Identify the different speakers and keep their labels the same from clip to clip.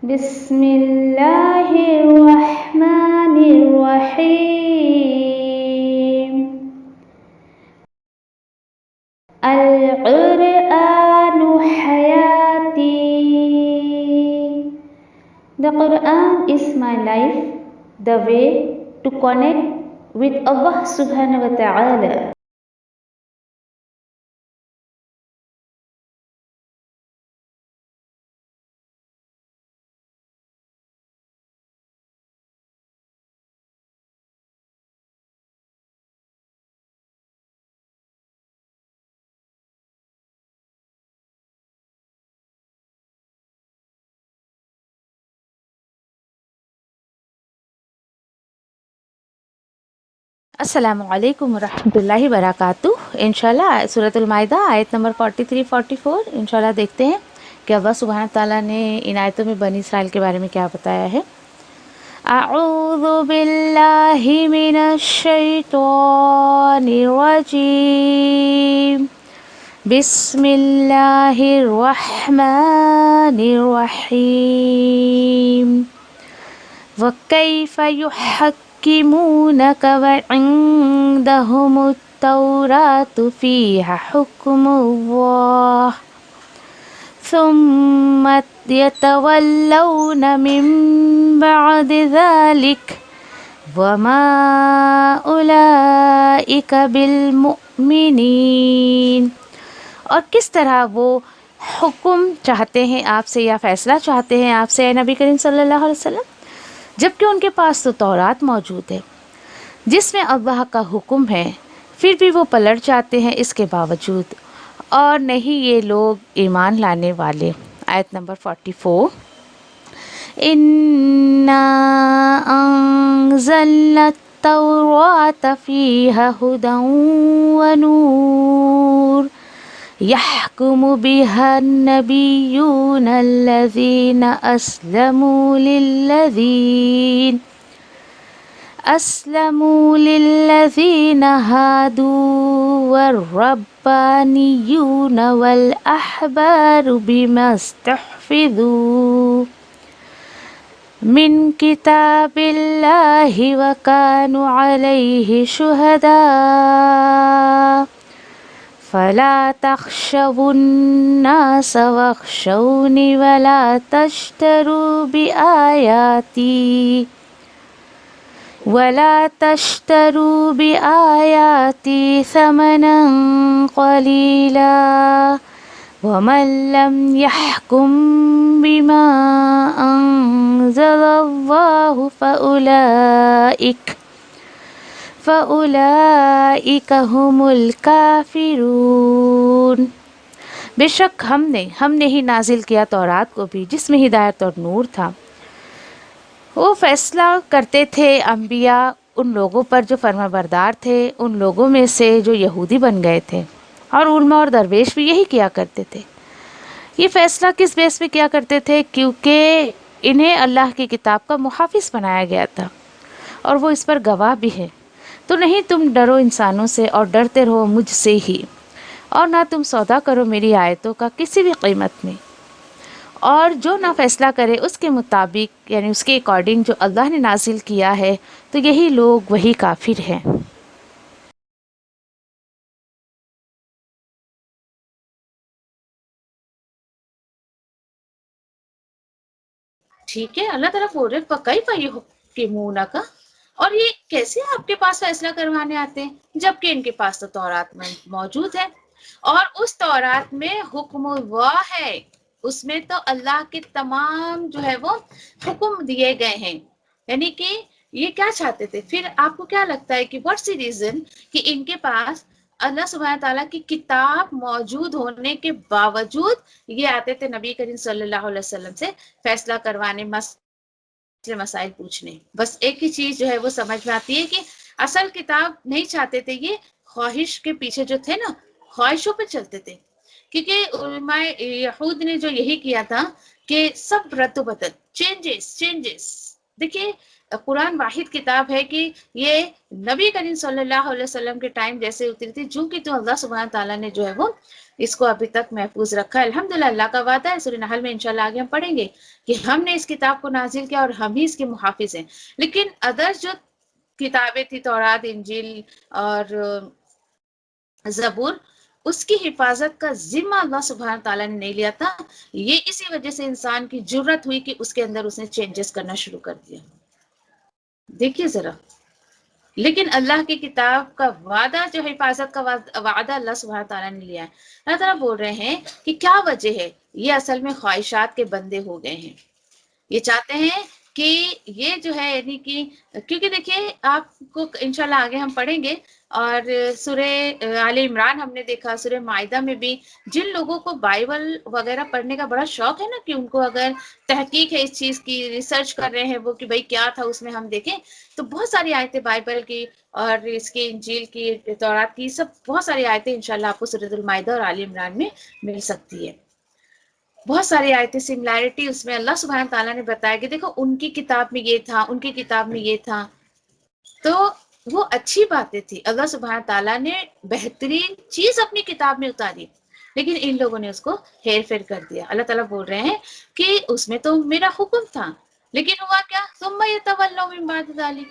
Speaker 1: بسم اللہ الرحمن الرحیم القرآن حیاتی. The Quran is my life, the way to connect with Allah subhanahu wa ta'ala.
Speaker 2: السلام علیکم ورحمۃ اللہ وبرکاتہ. انشاءاللہ سورۃ المائدہ آیت نمبر 43-44 انشاءاللہ دیکھتے ہیں کہ اللہ سبحانہ تعالیٰ نے ان آیتوں میں بنی اسرائیل کے بارے میں کیا بتایا ہے. اعوذ باللہ من الشیطان الرجیم. بسم اللہ الرحمن الرحیم. وَكَيْفَ يُحَكِّمُونَكَ وَعِندَهُمُ التَّوْرَاةُ فِيهَا حُكْمُ اللَّهِ ثُمَّ يَتَوَلَّوْنَ مِن بَعْدِ ذَلِكَ وَمَا أُولَئِكَ بِالْمُؤْمِنِينَ. اور کس طرح وہ حکم چاہتے ہیں آپ سے یا فیصلہ چاہتے ہیں آپ سے اے نبی کریم صلی اللہ علیہ وسلم، جبکہ ان کے پاس تو تورات موجود ہے جس میں اللہ کا حکم ہے، پھر بھی وہ پلٹ جاتے ہیں اس کے باوجود، اور نہیں یہ لوگ ایمان لانے والے. آیت نمبر 44. اِنَّا أَنزَلْنَا التَّوْرَاةَ فِيهَا هُدًى وَنُورٌ يَحْكُمُ بِهَا النَّبِيُّونَ الَّذِينَ أسلموا للذين هادوا والربانيون والأحبار بما استحفظوا من كتاب الله وكانوا عليه شهداء فلا تخشوا الناس واخشوني ولا تشتروا بآياتي ثمنا قليلا ومن لم يحكم بما أنزل الله فأولئك هم الكافرون. بے شک ہم نے ہی نازل کیا تورات کو بھی جس میں ہدایت اور نور تھا. وہ فیصلہ کرتے تھے انبیاء ان لوگوں پر جو فرما بردار تھے، ان لوگوں میں سے جو یہودی بن گئے تھے، اور علماء اور درویش بھی یہی کیا کرتے تھے. یہ فیصلہ کس بیس پہ کیا کرتے تھے؟ کیونکہ انہیں اللہ کی کتاب کا محافظ بنایا گیا تھا اور وہ اس پر گواہ بھی ہے. تو نہیں تم ڈرو انسانوں سے اور ڈرتے رہو مجھ سے ہی، اور نہ تم سودا کرو میری آیتوں کا کسی بھی قیمت میں، اور جو نہ فیصلہ کرے اس کے مطابق یعنی اس کے اکارڈنگ جو اللہ نے نازل کیا ہے، تو یہی لوگ وہی کافر ہیں.
Speaker 3: ٹھیک ہے، اللہ تعالیٰ بول رہے پکائی پائی حکمونہ کا، اور یہ کیسے آپ کے پاس فیصلہ کروانے آتے ہیں جبکہ ان کے پاس تو تورات میں موجود ہے، اور اس تورات میں حکم اللہ ہے، اس میں تو اللہ کے تمام جو ہے وہ حکم دیے گئے ہیں. یعنی کہ یہ کیا چاہتے تھے پھر؟ آپ کو کیا لگتا ہے کہ واٹس دی ریزن کہ ان کے پاس اللہ سبحانہ تعالیٰ کی کتاب موجود ہونے کے باوجود یہ آتے تھے نبی کریم صلی اللہ علیہ وسلم سے فیصلہ کروانے، مسائل پوچھنے؟ بس ایک ہی چیز جو ہے وہ سمجھ میں آتی ہے کہ اصل کتاب نہیں چاہتے تھے، یہ خواہش کے پیچھے جو تھے نا، خواہشوں پہ چلتے تھے. کیونکہ علماء یہود نے جو یہی کیا تھا کہ سب رد و بدل، چینجز، دیکھیے قرآن واحد کتاب ہے کہ یہ نبی کریم صلی اللہ علیہ وسلم کے ٹائم جیسے اتری تھی، چونکہ تو اللہ سبحانہ تعالیٰ نے جو ہے وہ اس کو ابھی تک محفوظ رکھا ہے۔ الحمدللہ اللہ کا وعدہ ہے، سورہ نحل میں انشاءاللہ آگے ہم پڑھیں گے کہ ہم نے اس کتاب کو نازل کیا اور ہم ہی اس کے محافظ ہیں۔ لیکن ادر جو کتابیں تھی، تورات، انجیل اور زبور، اس کی حفاظت کا ذمہ اللہ سبحانہ تعالیٰ نے نہیں لیا تھا۔ یہ اسی وجہ سے انسان کی جرت ہوئی کہ اس کے اندر اس نے چینجز کرنا شروع کر دیا۔ دیکھیے ذرا، لیکن اللہ کی کتاب کا وعدہ، جو حفاظت کا وعدہ اللہ سبحانہ تعالیٰ نے لیا ہے، اللہ تعالیٰ بول رہے ہیں کہ کیا وجہ ہے؟ یہ اصل میں خواہشات کے بندے ہو گئے ہیں۔ یہ چاہتے ہیں کہ یہ جو ہے یعنی کہ کیونکہ دیکھیے آپ کو انشاءاللہ آگے ہم پڑھیں گے، اور سورہ آل عمران ہم نے دیکھا، سورہ مائدہ میں بھی جن لوگوں کو بائبل وغیرہ پڑھنے کا بڑا شوق ہے نا، کہ ان کو اگر تحقیق ہے اس چیز کی، ریسرچ کر رہے ہیں وہ کہ بھئی کیا تھا اس میں، ہم دیکھیں تو بہت ساری آیتیں بائبل کی اور اس کی انجیل کی، تورات کی، سب بہت ساری آیتیں انشاءاللہ آپ کو سورۃ المائدہ اور آل عمران میں مل سکتی ہے۔ بہت ساری آیتیں سملیرٹی اس میں اللہ سبحانہ تعالیٰ نے بتایا کہ دیکھو ان کی کتاب میں یہ تھا، ان کی کتاب میں یہ تھا، تو وہ اچھی باتیں تھی۔ اللہ سبحانہ تعالیٰ نے بہترین چیز اپنی کتاب میں اتاری، لیکن ان لوگوں نے اس کو ہیر پھیر کر دیا۔ اللہ تعالیٰ بول رہے ہیں کہ اس میں تو میرا حکم تھا، لیکن ہوا کیا؟ ثم یتولوا من بعد ذلک،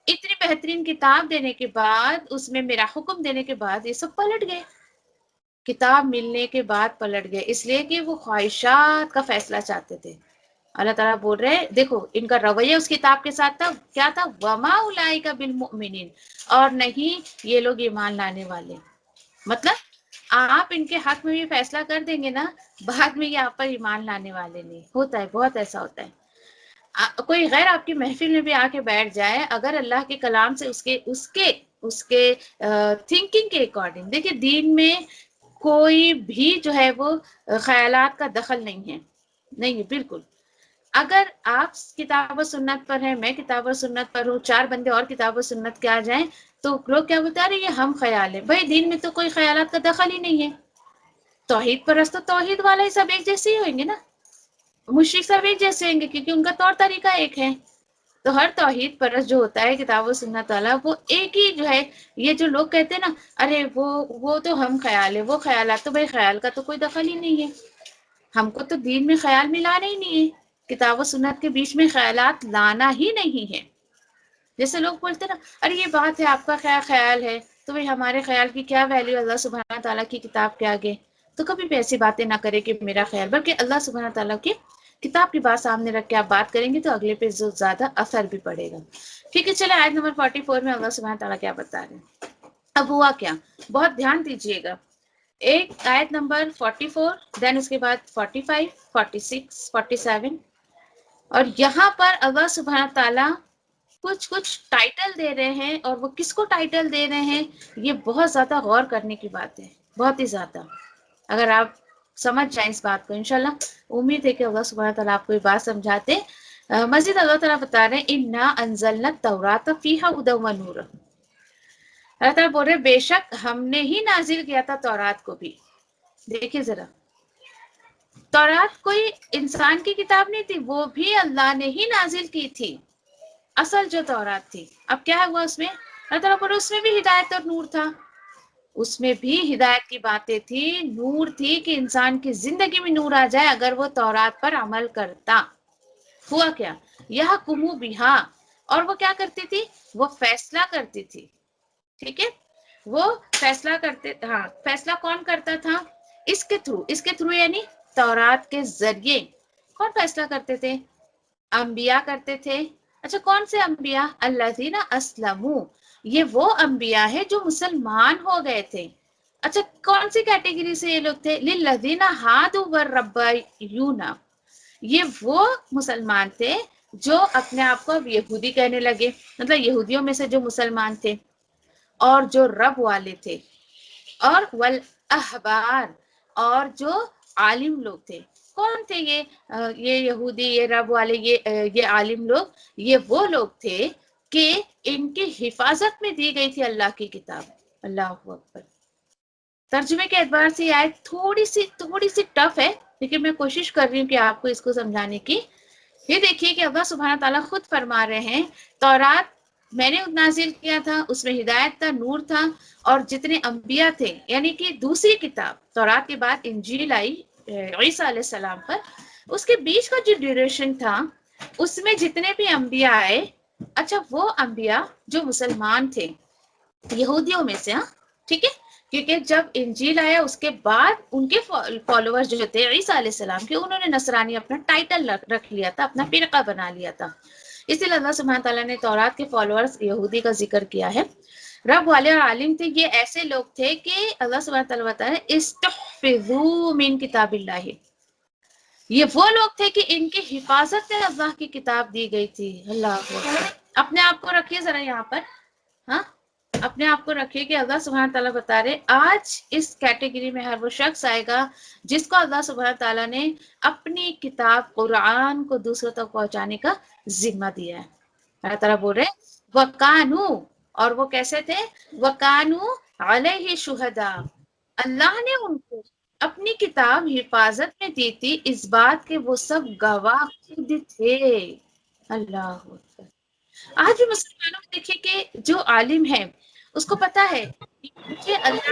Speaker 3: اتنی بہترین کتاب دینے کے بعد، اس میں میرا حکم دینے کے بعد یہ سب پلٹ گئے، کتاب ملنے کے بعد پلٹ گئے، اس لیے کہ وہ خواہشات کا فیصلہ چاہتے تھے۔ اللہ تعالیٰ بول رہے ہیں دیکھو ان کا رویہ اس کتاب کے ساتھ تھا، کیا تھا؟ وما اولئک بالمؤمنین، اور نہیں یہ لوگ ایمان لانے والے۔ مطلب آپ ان کے حق میں بھی فیصلہ کر دیں گے نا، بعد میں یہ آپ پر ایمان لانے والے نہیں۔ ہوتا ہے، بہت ایسا ہوتا ہے۔ کوئی غیر آپ کی محفل میں بھی آ کے بیٹھ جائے، اگر اللہ کے کلام سے اس کے تھنکنگ کے اکارڈنگ، دیکھیں دین میں کوئی بھی جو ہے وہ خیالات کا دخل نہیں ہے، نہیں ہے بالکل۔ اگر آپ کتاب و سنت پر ہیں، میں کتاب و سنت پر ہوں، چار بندے اور کتاب و سنت کے آ جائیں تو لوگ کیا بتا رہے ہیں؟ یہ ہم خیال ہے۔ بھائی دین میں تو کوئی خیالات کا دخل ہی نہیں ہے۔ توحید پرست تو توحید والا ہی سب ایک جیسے ہی ہوئیں گے نا، مشرک سب ایک جیسے ہوں گے کیونکہ ان کا طور طریقہ ایک ہے۔ تو ہر توحید پرست جو ہوتا ہے کتاب و سنت والا، وہ ایک ہی جو ہے۔ یہ جو لوگ کہتے ہیں نا ارے وہ تو ہم خیال ہے، وہ خیالات، تو بھائی خیال کا تو کوئی دخل ہی نہیں ہے، ہم کو تو دین میں خیال ملانا ہی نہیں ہے، کتاب و سنت کے بیچ میں خیالات لانا ہی نہیں ہے۔ جیسے لوگ بولتے ہیں نا ارے یہ بات ہے، آپ کا کیا خیال ہے، تو بھائی ہمارے خیال کی کیا ویلیو اللہ سبحانہ تعالیٰ کی کتاب کے آگے؟ تو کبھی بھی ایسی باتیں نہ کرے کہ میرا خیال، بلکہ اللہ سبحانہ تعالیٰ کی کتاب کی بات سامنے رکھ کے آپ بات کریں گے تو اگلے پہ زیادہ اثر بھی پڑے گا۔ ٹھیک ہے، چلے آیت نمبر 44 میں اللہ سبحانہ تعالیٰ کیا بتا رہے ہیں۔ اب ہوا کیا، بہت دھیان دیجئے گا۔ ایک آیت نمبر 44، دین اس کے بعد 45، 46، 47، اور یہاں پر اللہ سبحانہ تعالیٰ کچھ ٹائٹل دے رہے ہیں، اور وہ کس کو ٹائٹل دے رہے ہیں یہ بہت زیادہ غور کرنے کی بات ہے، بہت ہی زیادہ۔ اگر آپ سمجھ جائیں اس بات کو، انشاءاللہ امید ہے کہ اللہ سبحانہ تعالیٰ آپ کو یہ بات سمجھاتے۔ مزید اللہ تعالیٰ بتا رہے ہیں اِنَّا أَنزَلْنَا التَّوْرَاةَ فِيهَا هُدًى وَنُورٌ، اللہ تعالیٰ بول رہے بے شک ہم نے ہی نازل کیا تھا تورات کو بھی۔ دیکھیں ذرا، تورات کوئی انسان کی کتاب نہیں تھی، وہ بھی اللہ نے ہی نازل کی تھی، اصل جو تورات تھی۔ اب کیا ہوا اس میں؟ اللہ تعالیٰ بول رہے اس میں بھی ہدایت اور نور تھا، اس میں بھی ہدایت کی باتیں تھی، نور تھی کہ انسان کی زندگی میں نور آ جائے اگر وہ تورات پر عمل کرتا۔ ہوا کیا؟ یحکم بہا، اور وہ کیا کرتی تھی؟ وہ فیصلہ کرتی تھی۔ ٹھیک ہے، وہ فیصلہ کرتے، ہاں فیصلہ کون کرتا تھا؟ اس کے تھرو یعنی تورات کے ذریعے۔ کون فیصلہ کرتے تھے؟ انبیاء کرتے تھے۔ اچھا کون سے انبیاء؟ الذین اسلموا، یہ وہ انبیاء ہے جو مسلمان ہو گئے تھے۔ اچھا کون سی کیٹیگری سے یہ لوگ تھے؟ للذین ہادوا والربیون، یہ وہ مسلمان تھے جو اپنے آپ کو اب یہودی کہنے لگے، مطلب یہودیوں میں سے جو مسلمان تھے اور جو رب والے تھے، اور والاحبار، اور جو عالم لوگ تھے۔ کون تھے یہ یہودی، یہ رب والے، یہ عالم لوگ؟ یہ وہ لوگ تھے کہ ان کی حفاظت میں دی گئی تھی اللہ کی کتاب۔ اللہ اکبر۔ ترجمے کے اعتبار سے یہ آیت تھوڑی سی ٹف ہے، لیکن میں کوشش کر رہی ہوں کہ آپ کو اس کو سمجھانے کی۔ یہ دیکھیے کہ اللہ سبحانہ تعالیٰ خود فرما رہے ہیں تورات میں نے نازل کیا تھا، اس میں ہدایت تھا، نور تھا، اور جتنے انبیاء تھے، یعنی کہ دوسری کتاب تورات کے بعد انجیل آئی عیسیٰ علیہ السلام پر، اس کے بیچ کا جو ڈیوریشن تھا اس میں جتنے بھی انبیاء آئے، اچھا وہ انبیاء جو مسلمان تھے یہودیوں میں سے، ہاں ٹھیک ہے، کیونکہ جب انجیل آیا اس کے بعد ان کے فالوور جو تھے عیسیٰ علیہ السلام کے، انہوں نے نصرانی اپنا ٹائٹل رکھ لیا تھا، اپنا فرقہ بنا لیا تھا، اسی لیے اللہ سبحانہ تعالیٰ نے تورات کے فالوورز یہودی کا ذکر کیا ہے۔ رب والے اور عالم تھے، یہ ایسے لوگ تھے کہ اللہ سبحانہ تعالیٰ بتا رہے استحفظوا من کتاب اللہ، یہ وہ لوگ تھے کہ ان کی حفاظت میں اللہ کی کتاب دی گئی تھی۔ اللہ اکبر۔ اپنے آپ کو رکھیے ذرا یہاں پر، ہاں اپنے آپ کو رکھیے کہ اللہ سبحانہ تعالیٰ بتا رہے آج اس کیٹیگری میں ہر وہ شخص آئے گا جس کو اللہ سبحانہ تعالیٰ نے اپنی کتاب قرآن کو دوسروں تک پہنچانے کا ذمہ دیا ہے۔ اللہ تعالیٰ بول رہے وَقَانُوا، اور وہ کیسے تھے؟ وَقَانُوا عَلَيْهِ شُهَدَاءَ، اللہ نے ان کو اپنی کتاب حفاظت میں دی تھی اس بات کے وہ سب گواہ خود تھے۔ اللہ اکبر۔ آج بھی مسلمانوں میں دیکھیے کہ جو عالم ہے اس کو پتا ہے کہ مجھے اللہ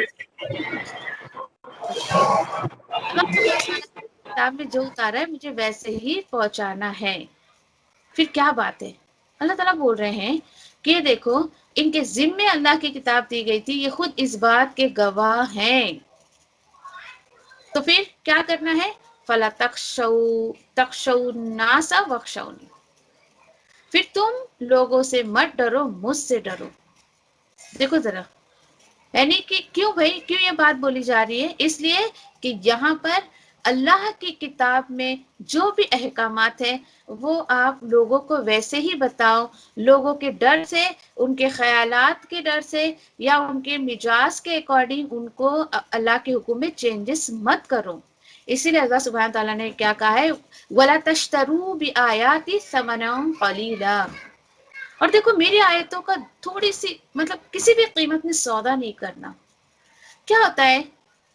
Speaker 3: کتاب میں جو اتارا ہے مجھے ویسے ہی پہنچانا ہے۔ پھر کیا بات ہے؟ اللہ تعالیٰ بول رہے ہیں کہ دیکھو ان کے ذمے اللہ کی کتاب دی گئی تھی، یہ خود اس بات کے گواہ ہیں، تو پھر کیا کرنا ہے؟ فَلَا تَخْشَوْا النَّاسَ وَاخْشَوْنِی، پھر تم لوگوں سے مت ڈرو، مجھ سے ڈرو۔ دیکھو ذرا، یعنی کہ کیوں بھائی، کیوں یہ بات بولی جا رہی ہے؟ اس لیے کہ یہاں پر اللہ کی کتاب میں جو بھی احکامات ہیں وہ آپ لوگوں کو ویسے ہی بتاؤ، لوگوں کے ڈر سے، ان کے خیالات کے ڈر سے، یا ان کے مزاج کے اکارڈنگ ان کو اللہ کے حکم میں چینجز مت کرو۔ اسی لیے اللہ سبحانہ تعالیٰ نے کیا کہا ہے وَلَا تَشْتَرُوا بِآيَاتِي ثَمَنًا قَلِيلًا، اور دیکھو میری آیتوں کا تھوڑی سی مطلب کسی بھی قیمت میں سودا نہیں کرنا۔ کیا ہوتا ہے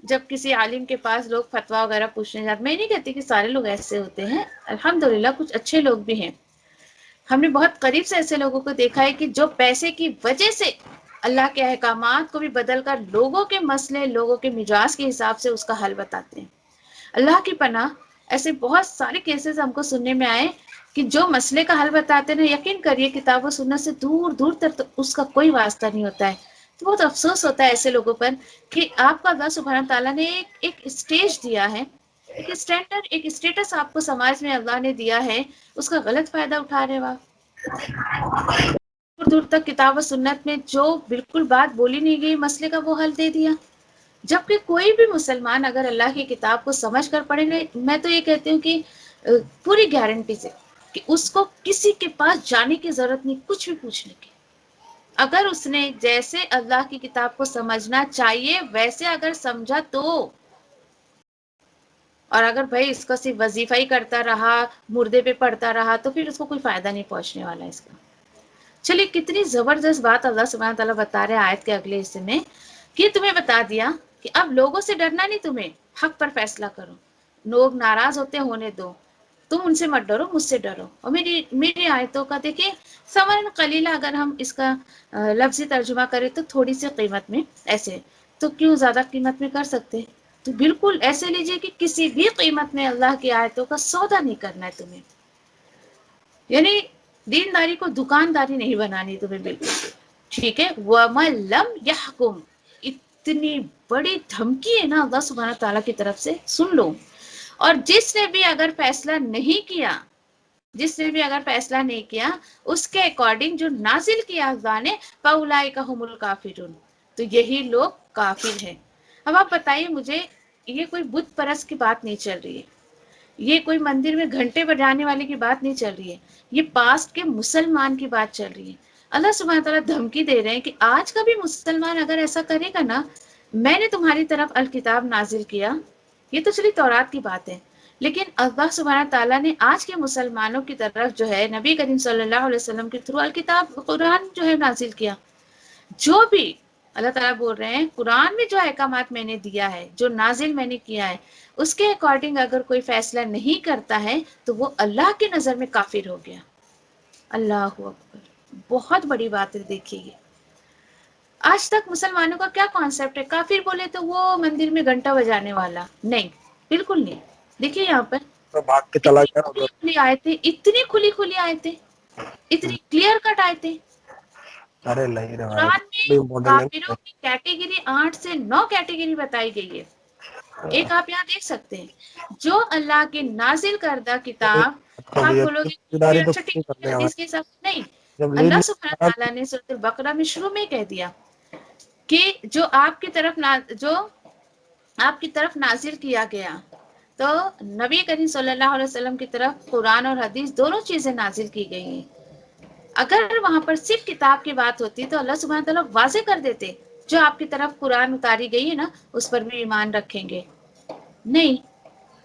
Speaker 3: جب کسی عالم کے پاس لوگ فتویٰ وغیرہ پوچھنے جاتے، میں نہیں کہتی کہ سارے لوگ ایسے ہوتے ہیں، الحمدللہ کچھ اچھے لوگ بھی ہیں، ہم نے بہت قریب سے ایسے لوگوں کو دیکھا ہے کہ جو پیسے کی وجہ سے اللہ کے احکامات کو بھی بدل کر لوگوں کے مسئلے، لوگوں کے مزاج کے حساب سے اس کا حل بتاتے ہیں۔ اللہ کی پناہ ایسے بہت سارے کیسز ہم کو سننے میں آئے کہ جو مسئلے کا حل بتاتے ہیں، یقین کریے کتاب و سنت سے دور دور تک تو اس کا کوئی واسطہ نہیں ہوتا ہے۔ تو بہت افسوس ہوتا ہے ایسے لوگوں پر کہ آپ کا اللہ سبحانہ تعالیٰ نے ایک اسٹیج دیا ہے، ایک اسٹینڈرڈ، ایک اسٹیٹس آپ کو سماج میں اللہ نے دیا ہے، اس کا غلط فائدہ اٹھا رہے ہو آپ۔ دور دور تک کتاب و سنت میں جو بالکل بات بولی نہیں گئی مسئلے کا وہ حل دے دیا، جبکہ کوئی بھی مسلمان اگر اللہ کی کتاب کو سمجھ کر پڑھے گا، میں تو یہ کہتی ہوں کہ پوری گارنٹی سے کہ اس کو کسی کے پاس جانے کی ضرورت نہیں کچھ بھی پوچھنے کی، اگر اس نے جیسے اللہ کی کتاب کو سمجھنا چاہیے ویسے اگر سمجھا تو، اور اگر بھائی اس کا صرف وظیفہ ہی کرتا رہا، مردے پہ پڑھتا رہا، تو پھر اس کو کوئی فائدہ نہیں پہنچنے والا اس کا۔ چلیے کتنی زبردست بات اللہ سبحانہ تعالیٰ بتا رہے آیت کے اگلے حصے میں کہ تمہیں بتا دیا کہ اب لوگوں سے ڈرنا نہیں، تمہیں حق پر فیصلہ کرو، لوگ ناراض ہوتے ہونے دو، تم ان سے مت ڈرو، مجھ سے ڈرو۔ اور میری آیتوں کا دیکھیں ثمن قلیلہ، اگر ہم اس کا لفظی ترجمہ کریں تو تھوڑی سی قیمت میں، ایسے تو کیوں زیادہ قیمت میں کر سکتے؟ تو بالکل ایسے لیجئے کہ کسی بھی قیمت میں اللہ کی آیتوں کا سودا نہیں کرنا ہے تمہیں، یعنی دینداری کو دکانداری نہیں بنانی تمہیں بالکل، ٹھیک ہے؟ وَمَن لَمْ يَحْكُمْ، اتنی بڑی دھمکی ہے نا اللہ سبحانہ تعالیٰ کی طرف سے، سن لو، اور جس نے بھی اگر فیصلہ نہیں کیا، جس نے بھی اگر فیصلہ نہیں کیا اس کے اکارڈنگ جو نازل کیا اللہ نے، فَأُولَٰئِکَ هُمُ الْکَافِرُونَ، تو یہی لوگ کافر ہیں۔ اب آپ بتائیے مجھے، یہ کوئی بت پرست کی بات نہیں چل رہی ہے، یہ کوئی مندر میں گھنٹے بجانے والے کی بات نہیں چل رہی ہے، یہ پاسٹ کے مسلمان کی بات چل رہی ہے۔ اللہ سبحانہ تعالیٰ دھمکی دے رہے ہیں کہ آج کا بھی مسلمان اگر ایسا کرے گا نا، میں نے تمہاری طرف الکتاب نازل کیا، یہ تو چلی تورات کی بات ہے، لیکن اللہ سبحانہ تعالیٰ نے آج کے مسلمانوں کی طرف جو ہے نبی کریم صلی اللہ علیہ وسلم کے تھرو الکتاب قرآن جو ہے نازل کیا۔ جو بھی اللہ تعالیٰ بول رہے ہیں قرآن میں جو احکامات میں نے دیا ہے، جو نازل میں نے کیا ہے، اس کے اکارڈنگ اگر کوئی فیصلہ نہیں کرتا ہے تو وہ اللہ کی نظر میں کافر ہو گیا. اللہ اکبر، بہت بڑی بات ہے. دیکھیے یہ آج تک مسلمانوں کا کیا کانسیپٹ ہے، کافر بولے تو وہ مندر میں گھنٹہ بجانے والا، نہیں، بالکل نہیں. دیکھیے یہاں پر
Speaker 4: تو بھاگ کے چلا
Speaker 3: اتنی
Speaker 4: گیا
Speaker 3: کھلی کھلی آیتیں، اتنی کھلی کھلی آیتیں، اتنی کلیئر کٹ آیتیں.
Speaker 4: ارے نہیں رہے بھائی،
Speaker 3: قرآن میں
Speaker 4: بھی ماڈل
Speaker 3: کافروں کی کیٹیگری 8 سے 9 کیٹیگری بتائی گئی ہے. ایک آپ یہاں دیکھ سکتے ہیں، جو اللہ کی نازل کردہ کتاب، آپ بولو گے پھر
Speaker 4: تو
Speaker 3: اچھا ٹھیک ہے
Speaker 4: کرنے
Speaker 3: حدیث کے حساب سے نہیں.
Speaker 4: جب لے
Speaker 3: اللہ سبحانہ
Speaker 4: لیا
Speaker 3: تعالیٰ نے سورۃ البقرہ میں شروع میں کہہ دیا کہ جو آپ کی طرف نازل کیا گیا، تو نبی کریم صلی اللہ علیہ وسلم کی طرف قرآن اور حدیث دونوں چیزیں نازل کی گئی ہیں. اگر وہاں پر صرف کتاب کی بات ہوتی تو اللہ سبحانہ تعالیٰ واضح کر دیتے، جو آپ کی طرف قرآن اتاری گئی ہے نا اس پر بھی ایمان رکھیں گے. نہیں،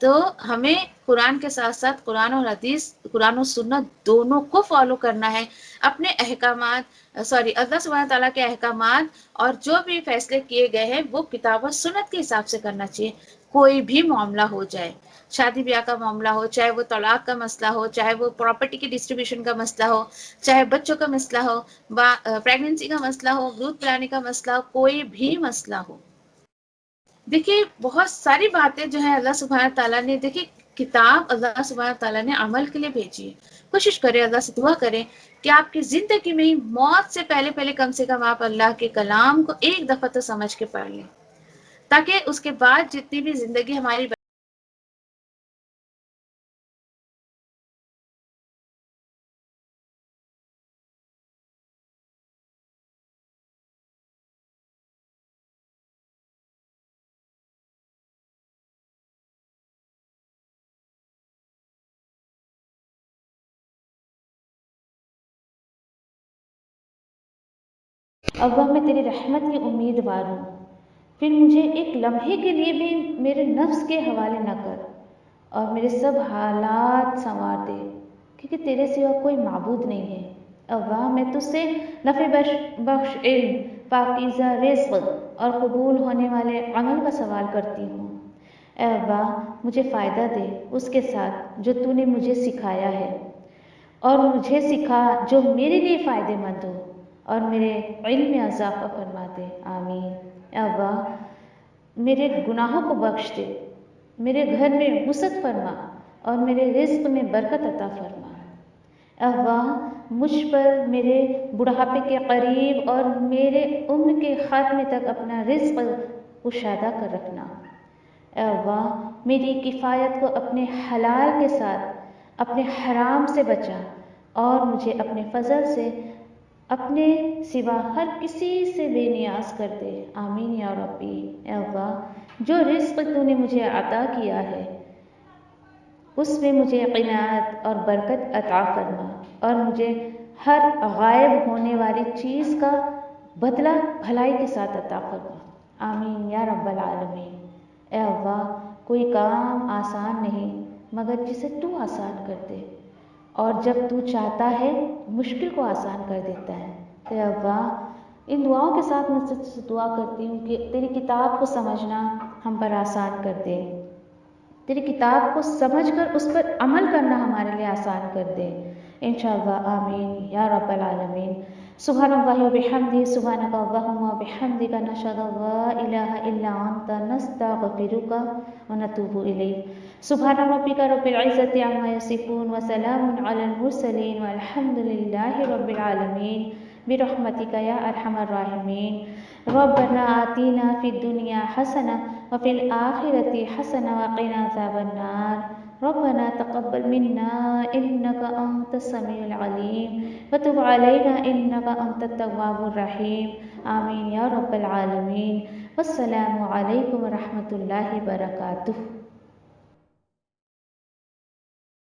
Speaker 3: تو ہمیں قرآن کے ساتھ ساتھ قرآن اور حدیث، قرآن و سنت دونوں کو فالو کرنا ہے. اپنے احکامات، اللہ سبحانہ تعالیٰ کے احکامات اور جو بھی فیصلے کیے گئے ہیں وہ کتاب و سنت کے حساب سے کرنا چاہیے. کوئی بھی معاملہ ہو جائے، شادی بیاہ کا معاملہ ہو، چاہے وہ طلاق کا مسئلہ ہو، چاہے وہ پراپرٹی کی ڈسٹریبیوشن کا مسئلہ ہو، چاہے بچوں کا مسئلہ ہو، پریگننسی کا مسئلہ ہو، دودھ پلانے کا مسئلہ ہو، کوئی بھی مسئلہ ہو. دیکھیے بہت ساری باتیں جو ہیں اللہ سبحانہ تعالیٰ نے، دیکھیے کتاب اللہ سبحانہ تعالیٰ نے عمل کے لیے بھیجی ہے. کوشش کریں، اللہ سے دعا کریں کہ آپ کی زندگی میں موت سے پہلے کم سے کم آپ اللہ کے کلام کو ایک دفعہ تو سمجھ کے پڑھ لیں، تاکہ اس کے بعد جتنی بھی زندگی ہماری
Speaker 1: ابا میں تیری رحمت کی امیدوار ہوں، پھر مجھے ایک لمحے کے لیے بھی میرے نفس کے حوالے نہ کر اور میرے سب حالات سنوار دے، کیونکہ تیرے سوا کوئی معبود نہیں ہے. ابا میں تجھ سے نفع بخش علم، پاکیزہ رزق اور قبول ہونے والے عمل کا سوال کرتی ہوں. اے ابا مجھے فائدہ دے اس کے ساتھ جو تو نے مجھے سکھایا ہے، اور مجھے سکھا جو میرے لیے فائدہ مند ہو، اور میرے علم میں اضافہ فرما دے. آمین. اے ابا میرے گناہوں کو بخش دے، میرے گھر میں وسعت فرما اور میرے رزق میں برکت عطا فرما. اے ابا مجھ پر میرے بڑھاپے کے قریب اور میرے عمر کے خاتمے تک اپنا رزق کشادہ کر رکھنا. اے ابا میری کفایت کو اپنے حلال کے ساتھ اپنے حرام سے بچا اور مجھے اپنے فضل سے اپنے سوا ہر کسی سے بے نیاز کر دے. آمین یا ربی. اے ابا جو رزق تو نے مجھے عطا کیا ہے اس میں مجھے قناعت اور برکت عطا فرما اور مجھے ہر غائب ہونے والی چیز کا بدلہ بھلائی کے ساتھ عطا فرما. آمین یا رب العالمین. اے ابا کوئی کام آسان نہیں مگر جسے تو آسان کر دے، اور جب تو چاہتا ہے مشکل کو آسان کر دیتا ہے. اے ابا ان دعاؤں کے ساتھ میں تجھ سے دعا کرتی ہوں کہ تیری کتاب کو سمجھنا ہم پر آسان کر دے، تیری کتاب کو سمجھ کر اس پر عمل کرنا ہمارے لیے آسان کر دے انشاءاللہ. آمین یا رب العالمین. سبحان اللہ و بحمدہ، سبحانک اللہم و بحمدک، نشہد ان لا الہ الا انت، نستغفرک و نتوب الیک. سبحان ربک رب العزت عما یصفون وسلام علی المرسلین والحمد للہ رب العالمین برحمتک یا ارحم الراحمین. ربنا آتینا فی الدنیا حسنہ وفی الآخرۃ حسنہ وقنا عذاب النار. ربنا تقبل منا انک انت السمیع العلیم وتب علینا انک انت التواب الرحیم. آمین یا رب العالمین. والسلام علیکم ورحمۃ اللہ وبرکاتہ.